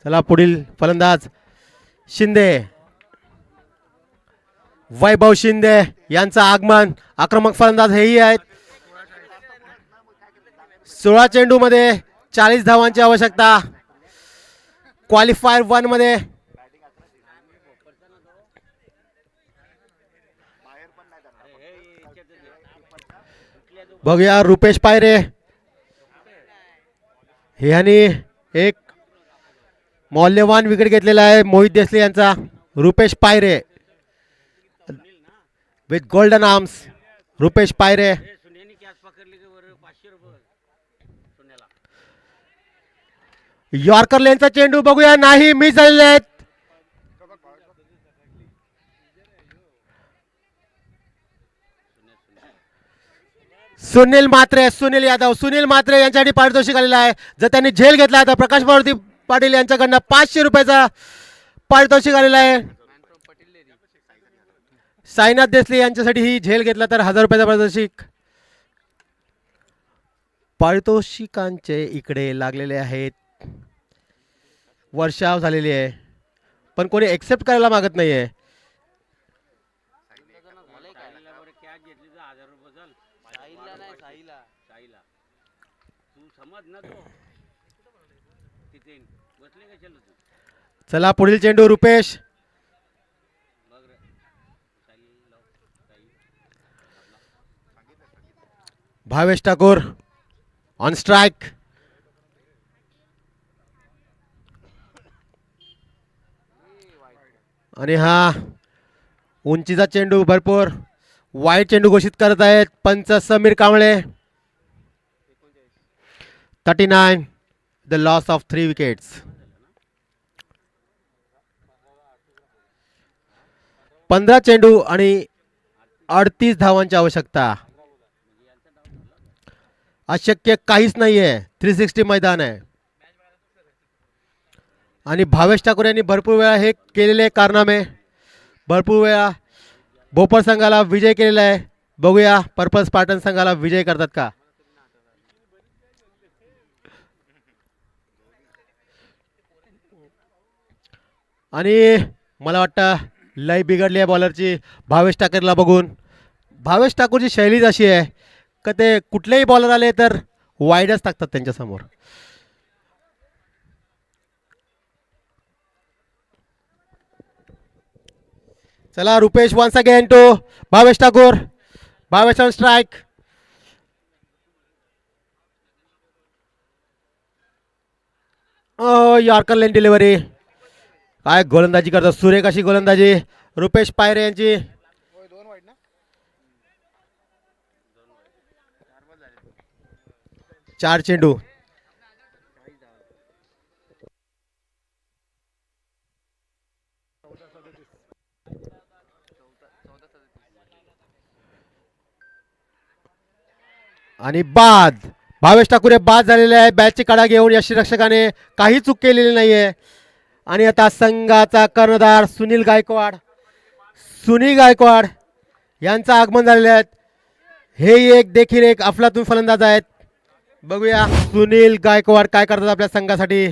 चला पुढील फलंदाज शिंदे. वैभव शिंदे यांचं आगमन. आक्रमक फलंदाज हेही आहेत. 16 चेंडू मध्ये 40 धावांची आवश्यकता. क्वालिफायर 1 मध्ये बघूया रुपेश पायरे यांनी एक मौल्यवान विकेट घेतलेला आहे मोहित देसले यांचा. रुपेश पायरे विथ गोल्डन आर्म्स. रुपेश पायरे. यॉर्कर लेनचा चेंडू बघूया. नाही मिस झालेले आहेत. सुनील मात्रे यांच्यासाठी पारितोषिक आलेला आहे. जर त्यांनी झेल घेतला तर प्रकाश मारुती पाटील यांच्याकडनं 500 रुपयाचा पारितोषिक आलेला आहे. साईनाथ देसले यांच्यासाठी ही झेल घेतला तर 1000 रुपयाचा पारितोषिक. पारितोषिकांचे इकडे लागलेले आहेत. वर्षाव झालेली आहे पण कोणी एक्सेप्ट करायला मागत नाहीये. चला पुढील चेंडू रुपेश. Bhavesh Thakur on strike. आणि हा उंचीचा चेंडू भरपूर वाईट चेंडू घोषित करत आहेत पंच Sameer Kamble. 39 the loss of 3 wickets. 15 चेंडू आणि 38 धावांची आवश्यकता. अशक्य काहीच नाहीये. 360 मैदान आहे आणि भावेश ठाकूर यांनी भरपूर वेळा हे केलेले कारनामे. भरपूर वेळा भोपर संघाला विजय केलेला आहे. बघूया पर्पल स्पार्टन संघाला विजय करतात का. आणि मला वाटतं लय बिघडली आहे बॉलरची भावेश ठाकरेला बघून. भावेश ठाकूरची शैलीच अशी आहे का ते कुठलेही बॉलर आले तर वाईडच टाकतात त्यांच्यासमोर. चला Rupesh once again to Bhavesh Thakur. Bhavesh on strike. Yorker length delivery. काय गोलंदाजी करतात. सुरेख अशी गोलंदाजी रुपेश पायरे यांची. 4 चेंडू. आणि बाद. भावेश ठाकूर बाद झालेले आहे. बॅटची कडा घेऊन यष्टीरक्षकाने काही चूक केलेली नाहीये. आणि आता संघाचा कर्णधार सुनील गायकवाड यांचं आगमन झालेले आहेत. हे एक देखील एक अफलातून फलंदाज आहेत. बघूया सुनील गायकवाड काय करतात आपल्या संघासाठी.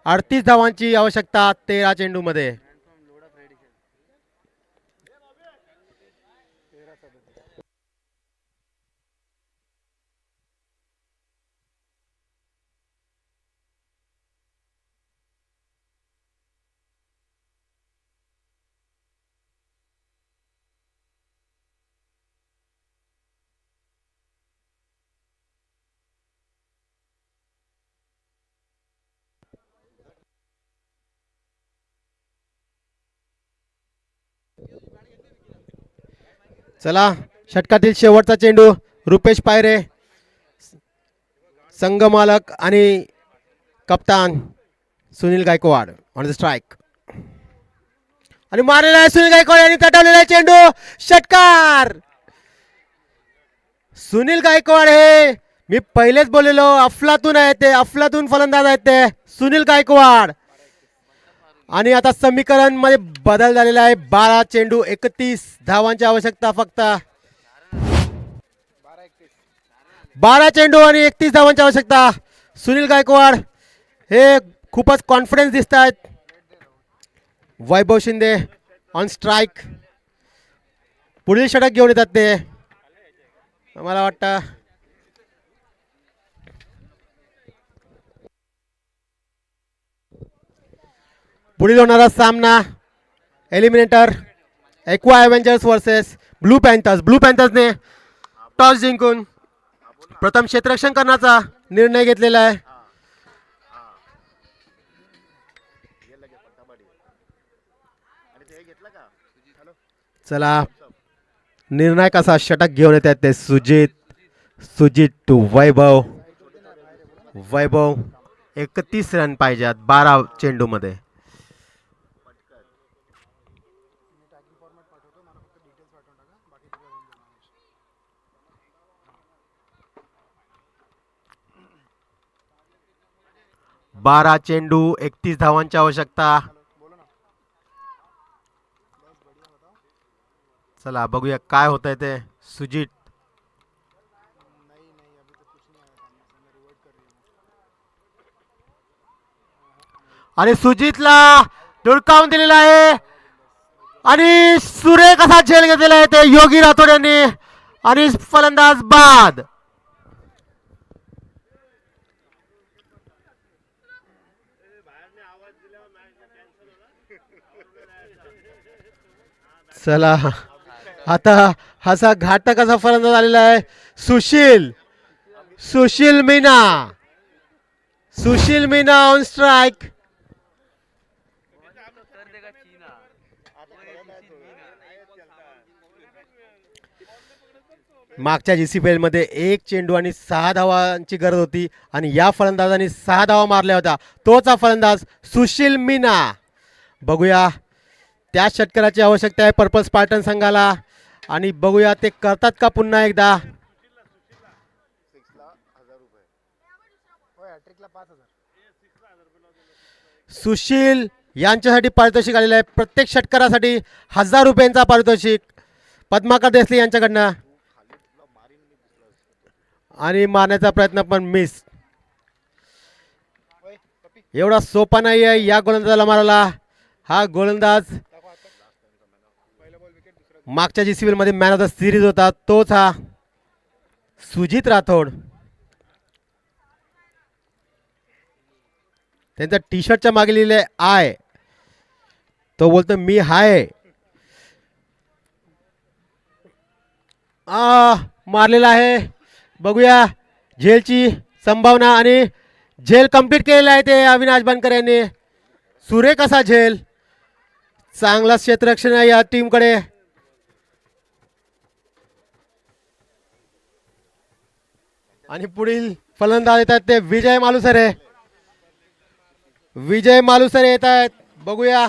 38 धावांची आवश्यकता 13 चेंडूमध्ये. चला षटकातील शेवटचा चेंडू. रुपेश पायरे संघ मालक आणि कप्तान Sunil Gaikwad on the strike. आणि मारलेला आहे सुनील गायकवाड यांनी तटवलेला आहे चेंडू. षटकार. सुनील गायकवाड हे मी पहिलेच बोललेलो अफलातून आहे ते. अफलातून फलंदाज आहेत ते सुनील गायकवाड. आणि आता समीकरण मध्ये बदल झालेला आहे. 12 चेंडू 31 धावांची आवश्यकता फक्त. 12 चेंडू आणि 31 धावांची आवश्यकता. सुनील गायकवाड हे खूपच कॉन्फिडन्स दिसत आहेत. वैभव शिंदे ऑन स्ट्राईक. पुढील षटक घेऊन येतात ते. मला वाटतं पुढील होणारा सामना eliminator aqua avengers versus blue panthers. Blue पॅन्थर्सने टॉस जिंकून प्रथम क्षेत्ररक्षण करण्याचा निर्णय घेतलेला आहे. चला निर्णायक असा षटक घेऊन येतात ते सुजित टू वैभव. 31 रन पाहिजेत 12 चेंडूमध्ये. बारा चेंडू 31 धावांची आवश्यकता. चला बघूया काय होत आहे ते. सुजित आणि सुजितला धुडकावून दिलेला आहे. आणि सुरेख असा झेल घेतलेला आहे ते योगी राठोड यांनी. आणि फलंदाज बाद. चला आता असा घातक असा फलंदाज आलेला आहे. Sushil Meena on strike. मागच्या जीसीपीएल मध्ये 1 चेंडू आणि 6 धावांची गरज होती आणि या फलंदाजाने 6 धावा मारल्या होत्या. तोच हा फलंदाज सुशील मीना. बघूया त्या षटकाराची आवश्यकता आहे पर्पल स्पार्टन संघाला. आणि बघूया ते करतात का पुन्हा एकदा. सुशील यांच्यासाठी पारितोषिक आलेलं आहे. प्रत्येक षटकारासाठी 1000 रुपयांचा पारितोषिक पद्माकर देसले यांच्याकडनं. आणि मारण्याचा प्रयत्न पण मिस. एवढा सोपा नाही आहे या गोलंदाजाला मारायला. हा गोलंदाज मागच्या जीसीबीएल मध्ये मॅन ऑफ द सिरीज होता. तोच हा सुजित राठोड. त्यांचा टी शर्टच्या मागे लिहिले आय. तो बोलतो मी हाय. मारलेला आहे. बघूया झेलची संभावना. आणि झेल कंप्लीट केलेला आहे ते अविनाश बनकर यांनी. सुरेख असा झेल. चांगला क्षेत्ररक्षण आहे या टीमकडे. आणि पुढील फलंदाज येत आहेत ते विजय मालुसरे. विजय मालुसरे येत आहेत, बघूया.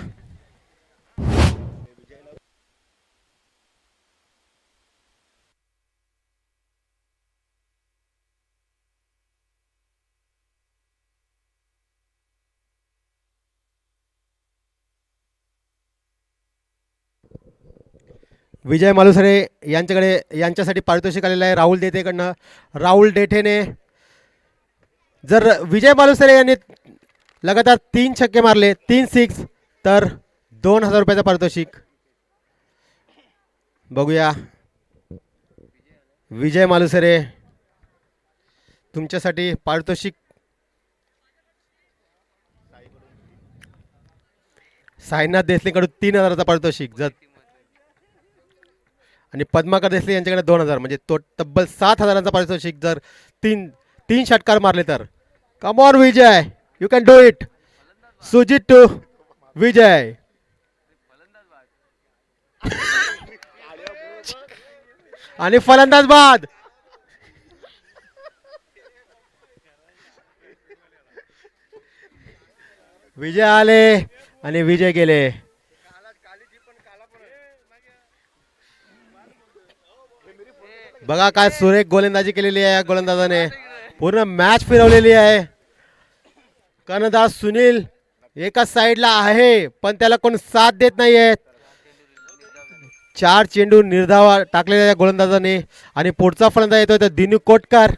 विजय मालुसरे यांच्यासाठी पारितोषिक आलेलं आहे राहुल देठेकडनं. राहुल देठेने जर विजय मालुसरे यांनी लगातार 3 छक्के मारले, 3 सिक्स, तर 2,000 रुपयाचं पारितोषिक. बघूया. विजय मालुसरे तुमच्यासाठी पारितोषिक. साईनाथ देसलेकडून 3,000चं पारितोषिक जर, आणि पद्माकर देसले यांच्याकडे 2,000, म्हणजे तो तब्बल 7,000चं पारितोषिक जर तीन षटकार मारले तर. Come on Vijay, you can do it. Sujit to Vijay. आणि फलंदाज बाद. विजय आले आणि विजय गेले. बघा काय सुरेख गोलंदाजी केलेली आहे या गोलंदाजाने, पूर्ण मॅच फिरवलेली आहे. कर्णधार सुनील एका साईडला आहे, पण त्याला कोण साथ देत नाहीये. 4 चेंडू निर्धावा टाकलेल्या या गोलंदाजाने. आणि पुढचा फलंदाज येतोय तर दिनू कोटकर.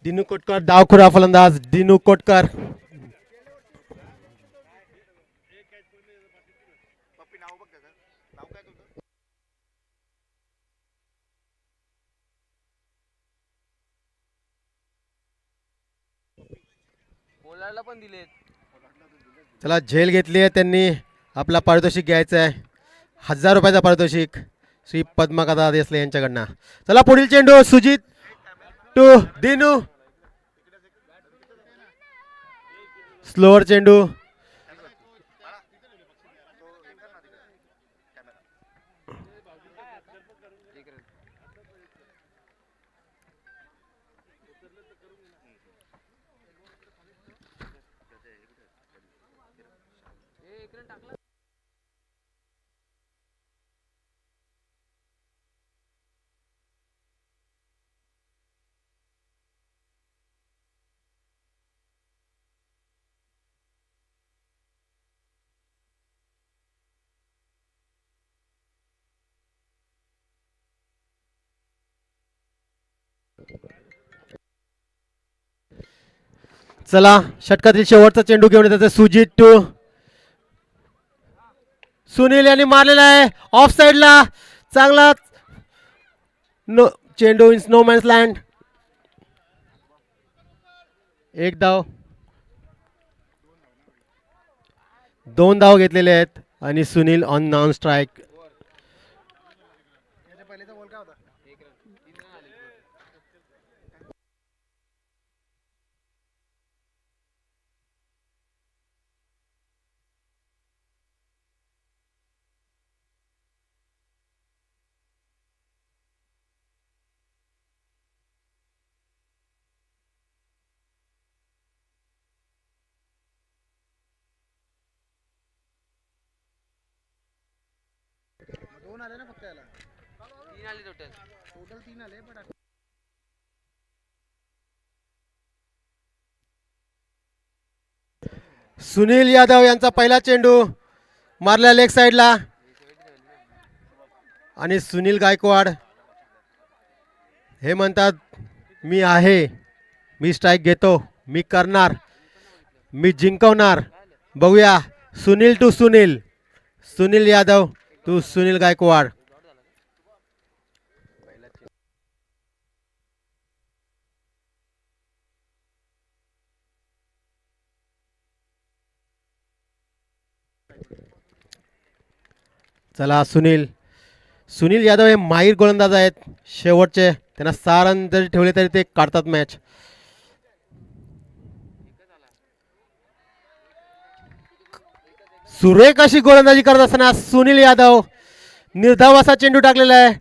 दिनू कोटकर डावखुरा फलंदाज. दिनू कोटकर पप्पी नाव बघ त्याचं नाव काय तुझं. बोलायला पण दिलेत. चला झेल घेतली आहे त्यांनी. आपला पारितोषिक घ्यायचं आहे 1,000 रुपयाचा पारितोषिक श्री पद्माकथा देसले यांच्याकडनं. चला पुढील चेंडू. सुजित टू दिनू. स्लोअर चेंडू. चला षटकातील शेवटचा चेंडू घेऊन येतात सुजित टू सुनील यांनी मारलेला आहे ऑफ साइडला. चांगला नो चेंडू इन नो मॅन्स लँड. एक धाव, 2 धाव घेतलेले आहेत आणि Sunil on non strike. Sunil Yadav यांचा पहिला चेंडू मारला लेग साइडला आणि सुनील गायकवाड हे म्हणतात मी आहे, मी स्ट्राइक घेतो, मी करणार, मी जिंकवणार. बघूया सुनील टू सुनील, सुनील यादव टू सुनील गायकवाड. चला सुनील सुनील यादव हे माहीर गोलंदाज आहेत. शेवटचे त्यांना 6 रन जरी ठेवले तरी ते काढतात मॅच. सुरेख अशी गोलंदाजी करत असताना सुनील यादव निर्धाव असा चेंडू टाकलेला आहे.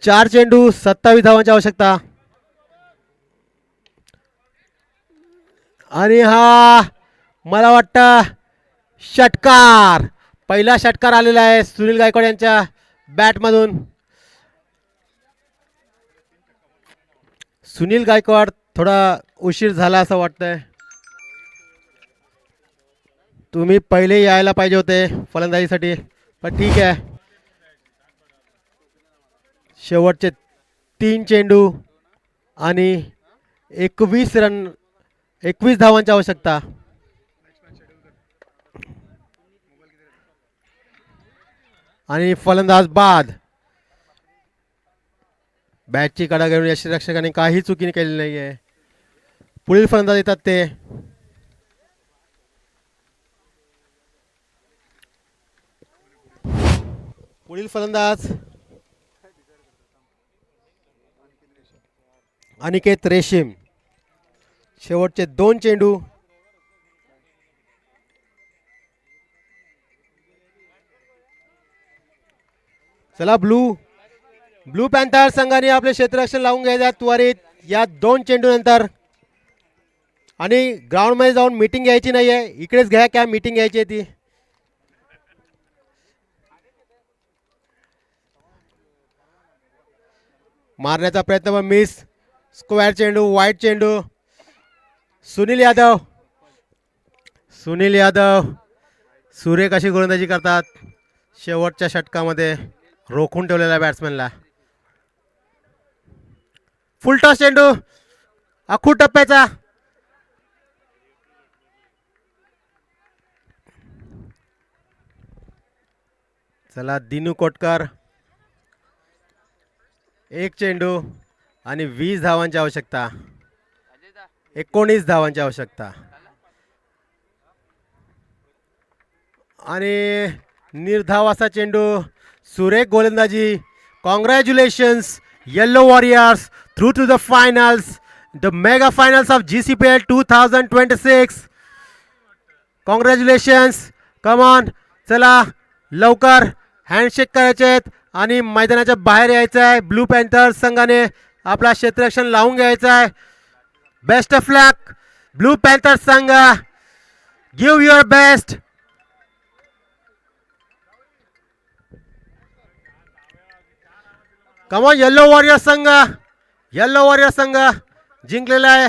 4 चेंडू 27 धावांची आवश्यकता. आणि हा मला वाटतं षटकार, पहिला षटकार आलेला आहे सुनील गायकवाड यांच्या बॅटमधून. सुनील गायकवाड थोडा उशीर झाला असं वाटतंय. तुम्ही पहिले यायला पाहिजे होते फलंदाजीसाठी, पण ठीक आहे. शेवटचे 3 चेंडू आणि 21 धावांची आवश्यकता. आणि फलंदाज बाद. बॅटची कडा घेऊन यष्टीरक्षकाने काही चुकी केलेली नाही आहे. पुढील फलंदाज येतात ते पुढील फलंदाज अनिकेत रेशीम. शेवटचे 2 चेंडू. चला ब्लू पॅन्थर संघाने आपले क्षेत्ररक्षण लावून घ्यायचे त्वरित या 2 चेंडू नंतर. आणि ग्राउंड मध्ये जाऊन मीटिंग घ्यायची नाहीये, इकडेच घ्या काय मीटिंग घ्यायची आहे ती. मारण्याचा प्रयत्न पण मिस. स्क्वेअर चेंडू, वाईट चेंडू. सुनील यादव सुरेख अशी गोलंदाजी करतात. शेवटच्या षटकामध्ये रोखून ठेवलेला बॅट्समॅनला. फुलटॉस चेंडू आखूड टप्प्याचा. चला दिनू कोटकर. 1 चेंडू आणि 20 धावांची आवश्यकता. 19 धावांची आवश्यकता. आणि निर्धाव असा चेंडू. सुरेख गोलंदाजी. Congratulations Yellow Warriors through to the finals, the mega finals of GCPL 2026. Congratulations. Come on, चला लवकर हँडशेक करायचे आहेत आणि मैदानाच्या बाहेर यायचं आहे. ब्लू पॅन्थर संघाने आपला क्षेत्ररक्षण लावून घ्यायचं आहे. Best of luck blue panther संघ. Give your best. Come on yellow warrior संघ जिंकलेला आहे.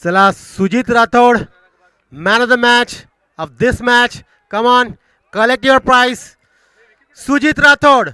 चला Sujit Rathod, man of the match of this match. Come on, collect your prize. Sujit Rathod.